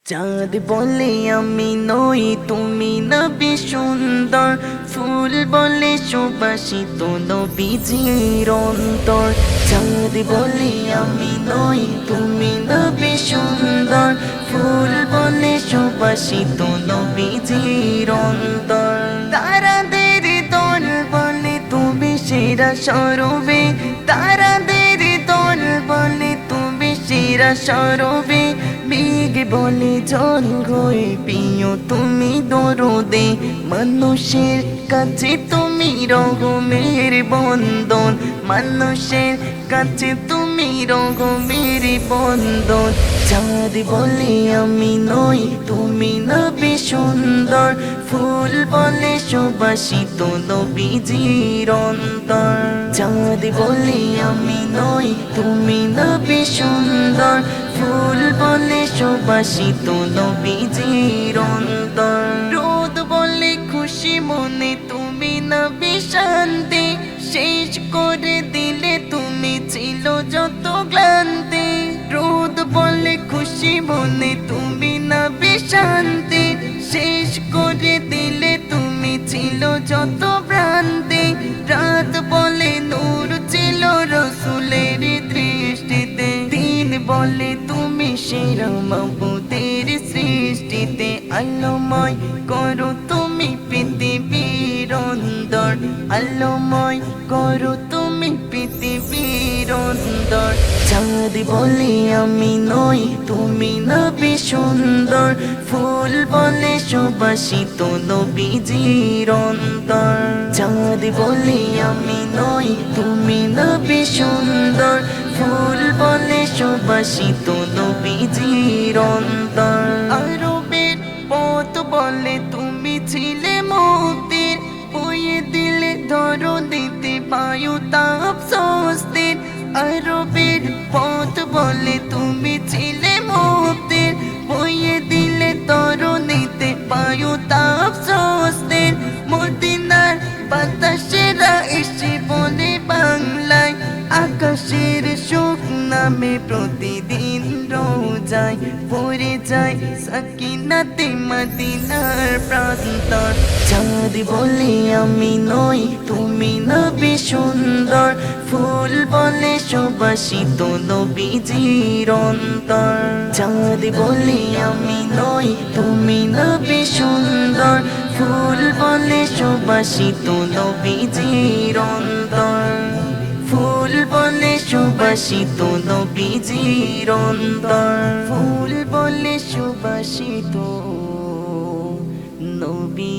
চাঁদ বলে আমি নই তুমি নবী সুন্দর, ফুল বলে সুবাসিত নবীজির অন্তর। চাঁদ বলে আমি নই তুমি নবী সুন্দর, ফুল বলে সুবাসিত নবীজির অন্তর। তারাদের দল বলে তুমি সেরা সরবে, তারাদের দল বলে তুমি সেরা সরবে। মেঘ বলে জল হয়ে প্রিয় তুমি দরদে, মানুষের কাছে তুমি রহমের বন্ধন, মানুষের কাছে তুমি রহমের বন্ধন। চাঁদ বলে আমি নই তুমি নবী সুন্দর, ফুল বলে সুবাসিত নবীজির অন্তর। চাঁদ বলে আমি নই তুমি নবী সুন্দর, ফুল বলে সুবাসিত নবীজির অন্তর। রোদ বলে খুশি মনে তুমি নবী শান্তি, শেষ করে দিলে তুমি ছিল যত ক্লান্তি। রোদ বলে খুশি মনে তুমি নবী শান্তি, শেষ করে দিলে তুমি ছিল যত ভ্রান্তি। রাত বলে নূর ছিল রসুলের দৃষ্টিতে, দিন বলে তুমি সেরা মাবুদের সৃষ্টিতে। আলোময় করো তুমি পৃথিবীর অন্তর, আলোময় করো তুমি পৃথিবীর অন্তর। চাঁদ বলে আমি নই তুমি নবী সুন্দর, ফুল বলে সুবাসিত নবীজির অন্তর। চাঁদ বলে আমি নই তুমি নবী সুন্দর, ফুল বলে সুবাসিত নবীজির অন্তর। আরবের পথ বলে তুমি ছিলে মুক্তির, বইয়ে দিলে ধরো দিতে বায়ু তাপ স্বস্তির। আরবের পথ বলে তুমি ছিলে মুক্তির, বইয়ে দিলে ধরো নিতে বায়ু তাপ স্বস্তির। মদিনার বাতাসেরা এসে বলে বাংলায়, আকাশের সুখ নামে প্রতিদিন রোজায় পড়ে যায় সাকিনাতে মদিনার প্রান্তর। চাঁদ বলে আমি নই তুমি নবী সুন্দর, ফুল বলে সুবাসিত নবীজির অন্তর। চাঁদ বলে আমি নই তুমি নবী সুন্দর, ফুল বলে সুবাসিত নবীজির অন্তর। ফুল বলে সুবাসিত নবীজির অন্তর, ফুল বলে সুবাসিত নবী।